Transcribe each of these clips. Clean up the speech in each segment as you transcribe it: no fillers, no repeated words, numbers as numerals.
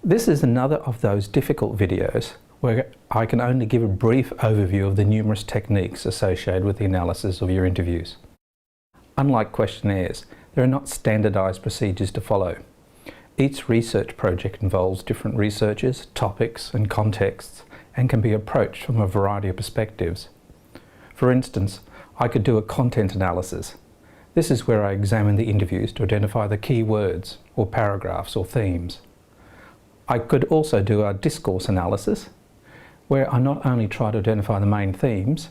This is another of those difficult videos where I can only give a brief overview of the numerous techniques associated with the analysis of your interviews. Unlike questionnaires, there are not standardized procedures to follow. Each research project involves different researchers, topics and contexts, and can be approached from a variety of perspectives. For instance, I could do a content analysis. This is where I examine the interviews to identify the key words or paragraphs or themes. I could also do a discourse analysis, where I not only try to identify the main themes,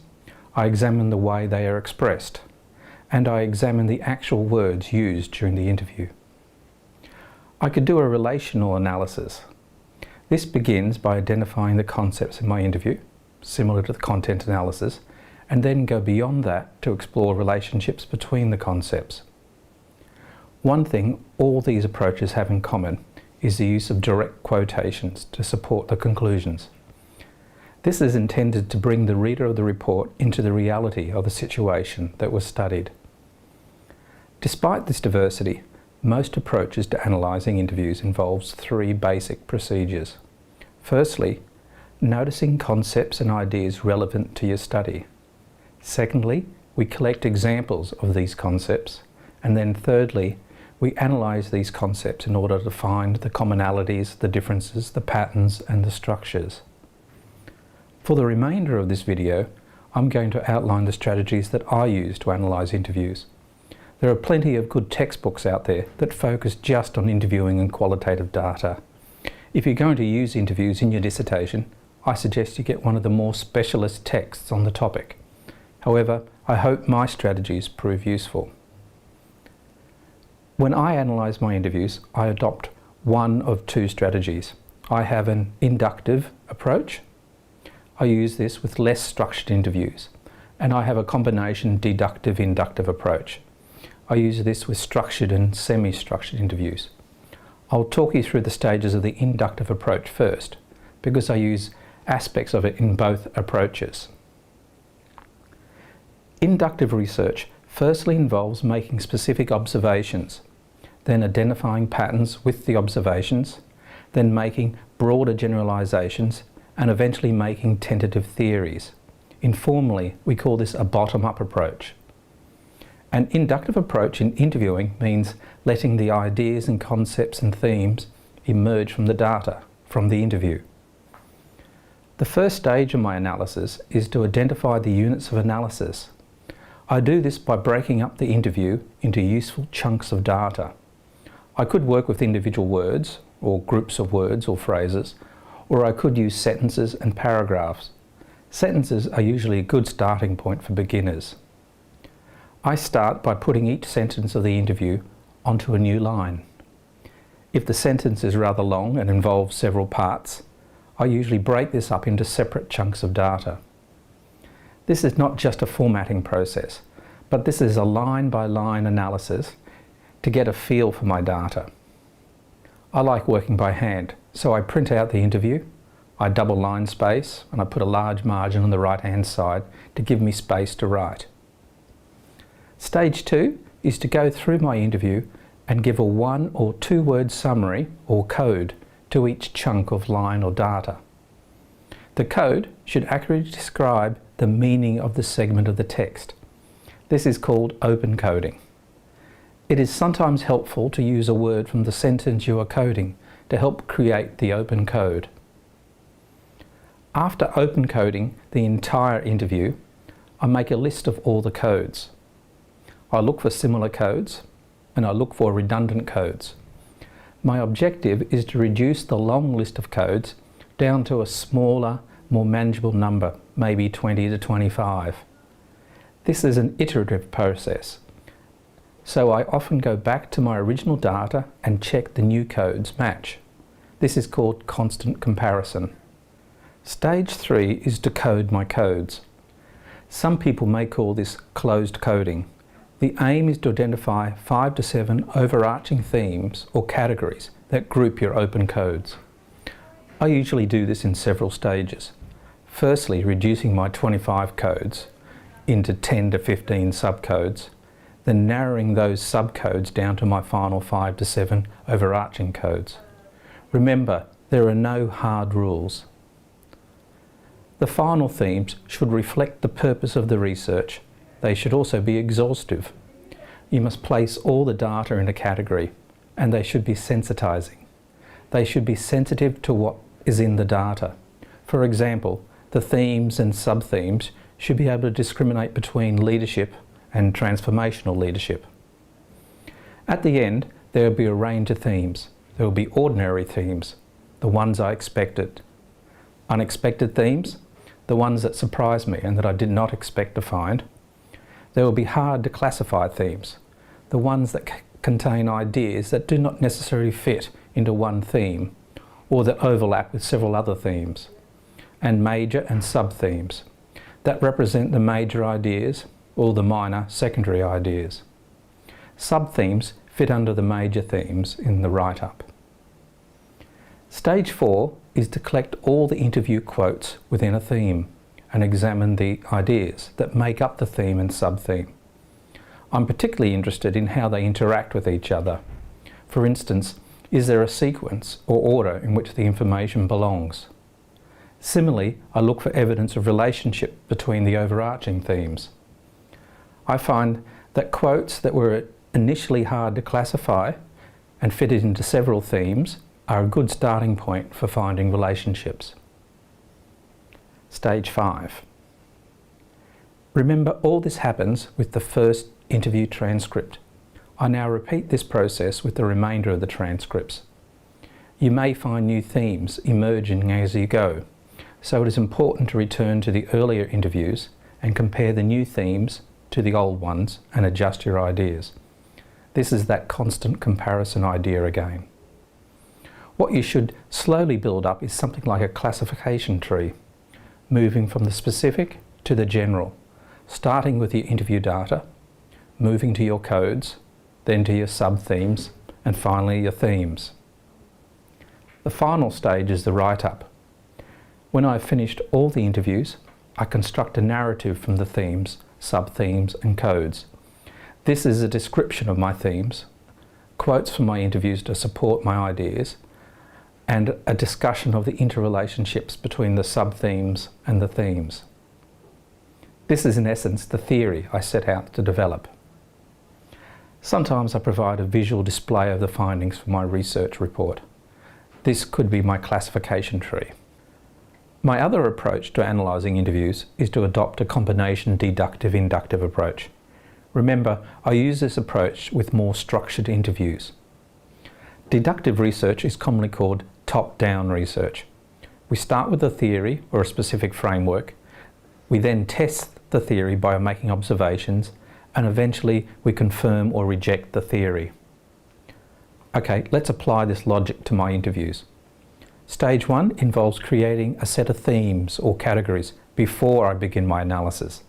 I examine the way they are expressed, and I examine the actual words used during the interview. I could do a relational analysis. This begins by identifying the concepts in my interview, similar to the content analysis, and then go beyond that to explore relationships between the concepts. One thing all these approaches have in common is the use of direct quotations to support the conclusions. This is intended to bring the reader of the report into the reality of the situation that was studied. Despite this diversity, most approaches to analysing interviews involves three basic procedures. Firstly, noticing concepts and ideas relevant to your study. Secondly, we collect examples of these concepts. And then thirdly, we analyse these concepts in order to find the commonalities, the differences, the patterns and the structures. For the remainder of this video, I'm going to outline the strategies that I use to analyse interviews. There are plenty of good textbooks out there that focus just on interviewing and qualitative data. If you're going to use interviews in your dissertation, I suggest you get one of the more specialist texts on the topic. However, I hope my strategies prove useful. When I analyse my interviews, I adopt one of two strategies. I have an inductive approach. I use this with less structured interviews, and I have a combination deductive-inductive approach. I use this with structured and semi-structured interviews. I'll talk you through the stages of the inductive approach first, because I use aspects of it in both approaches. Inductive research firstly involves making specific observations, then identifying patterns with the observations, then making broader generalizations, and eventually making tentative theories. Informally, we call this a bottom-up approach. An inductive approach in interviewing means letting the ideas and concepts and themes emerge from the data, from the interview. The first stage of my analysis is to identify the units of analysis. I do this by breaking up the interview into useful chunks of data. I could work with individual words, or groups of words or phrases, or I could use sentences and paragraphs. Sentences are usually a good starting point for beginners. I start by putting each sentence of the interview onto a new line. If the sentence is rather long and involves several parts, I usually break this up into separate chunks of data. This is not just a formatting process, but this is a line-by-line analysis to get a feel for my data. I like working by hand, so I print out the interview, I double line space, and I put a large margin on the right-hand side to give me space to write. Stage 2 is to go through my interview and give a 1 or 2 word summary or code to each chunk of line or data. The code should accurately describe the meaning of the segment of the text. This is called open coding. It is sometimes helpful to use a word from the sentence you are coding to help create the open code. After open coding the entire interview, I make a list of all the codes. I look for similar codes, and I look for redundant codes. My objective is to reduce the long list of codes down to a smaller, more manageable number, maybe 20 to 25. This is an iterative process, so I often go back to my original data and check the new codes match. This is called constant comparison. Stage 3 is to code my codes. Some people may call this closed coding. The aim is to identify 5 to 7 overarching themes or categories that group your open codes. I usually do this in several stages. Firstly, reducing my 25 codes into 10 to 15 subcodes, then narrowing those subcodes down to my final 5 to 7 overarching codes. Remember, There are no hard rules. The final themes should reflect the purpose of the research. They should also be exhaustive. You must place all the data in a category, and they should be sensitizing. They should be sensitive to what is in the data. For example, the themes and sub-themes should be able to discriminate between leadership and transformational leadership. At the end, there will be a range of themes. There will be ordinary themes, the ones I expected. Unexpected themes, the ones that surprised me and that I did not expect to find. There will be hard to classify themes, the ones that contain ideas that do not necessarily fit into one theme or that overlap with several other themes. And major and sub-themes that represent the major ideas or the minor secondary ideas. Sub-themes fit under the major themes in the write-up. Stage 4 is to collect all the interview quotes within a theme and examine the ideas that make up the theme and sub-theme. I'm particularly interested in how they interact with each other. For instance, is there a sequence or order in which the information belongs? Similarly, I look for evidence of relationship between the overarching themes. I find that quotes that were initially hard to classify and fitted into several themes are a good starting point for finding relationships. Stage 5. Remember, all this happens with the first interview transcript. I now repeat this process with the remainder of the transcripts. You may find new themes emerging as you go, so it is important to return to the earlier interviews and compare the new themes to the old ones and adjust your ideas. This is that constant comparison idea again. What you should slowly build up is something like a classification tree, moving from the specific to the general, starting with your interview data, moving to your codes, then to your sub-themes, and finally your themes. The final stage is the write-up. When I've finished all the interviews, I construct a narrative from the themes, sub-themes and codes. This is a description of my themes, quotes from my interviews to support my ideas, and a discussion of the interrelationships between the sub-themes and the themes. This is in essence the theory I set out to develop. Sometimes I provide a visual display of the findings for my research report. This could be my classification tree. My other approach to analysing interviews is to adopt a combination deductive-inductive approach. Remember, I use this approach with more structured interviews. Deductive research is commonly called top-down research. We start with a theory or a specific framework. We then test the theory by making observations, and eventually we confirm or reject the theory. Okay, let's apply this logic to my interviews. Stage 1 involves creating a set of themes or categories before I begin my analysis.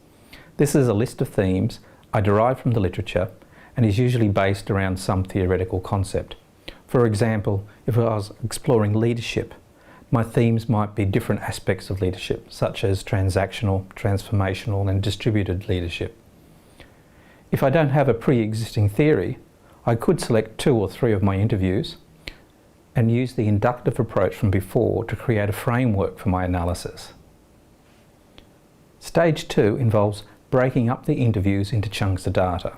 This is a list of themes I derive from the literature and is usually based around some theoretical concept. For example, if I was exploring leadership, my themes might be different aspects of leadership, such as transactional, transformational, and distributed leadership. If I don't have a pre-existing theory, I could select 2 or 3 of my interviews and use the inductive approach from before to create a framework for my analysis. Stage 2 involves breaking up the interviews into chunks of data.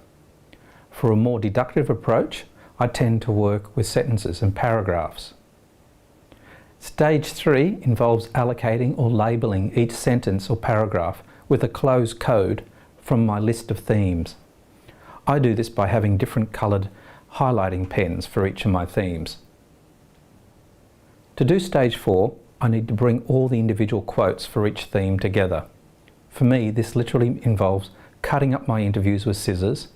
For a more deductive approach, I tend to work with sentences and paragraphs. Stage 3 involves allocating or labelling each sentence or paragraph with a closed code from my list of themes. I do this by having different coloured highlighting pens for each of my themes. To do stage 4, I need to bring all the individual quotes for each theme together. For me, this literally involves cutting up my interviews with scissors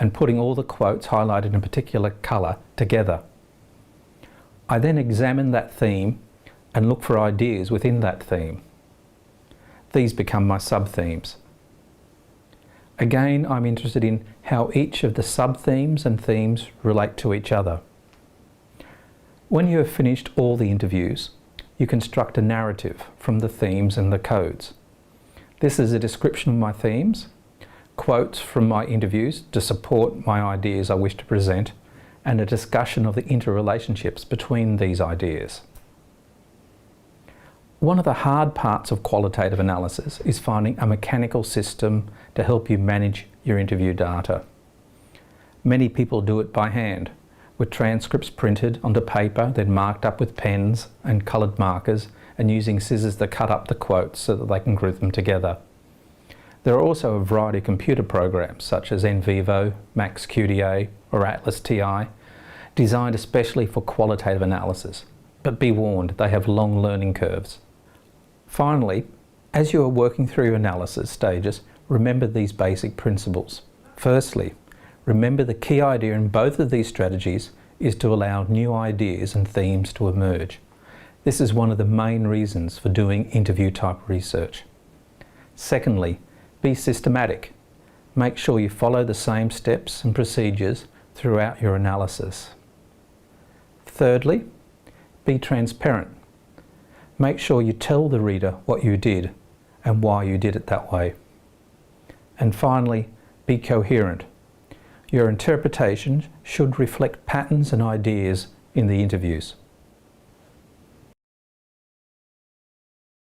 and putting all the quotes highlighted in a particular colour together. I then examine that theme and look for ideas within that theme. These become my sub-themes. Again, I'm interested in how each of the sub-themes and themes relate to each other. When you have finished all the interviews, you construct a narrative from the themes and the codes. This is a description of my themes, quotes from my interviews to support my ideas I wish to present, and a discussion of the interrelationships between these ideas. One of the hard parts of qualitative analysis is finding a mechanical system to help you manage your interview data. Many people do it by hand, with transcripts printed onto paper, then marked up with pens and coloured markers, and using scissors to cut up the quotes so that they can group them together. There are also a variety of computer programs such as NVivo, MaxQDA or Atlas TI, designed especially for qualitative analysis. But be warned, they have long learning curves. Finally, as you are working through your analysis stages, remember these basic principles. Firstly, remember the key idea in both of these strategies is to allow new ideas and themes to emerge. This is one of the main reasons for doing interview type research. Secondly, be systematic. Make sure you follow the same steps and procedures throughout your analysis. Thirdly, be transparent. Make sure you tell the reader what you did and why you did it that way. And finally, be coherent. Your interpretation should reflect patterns and ideas in the interviews.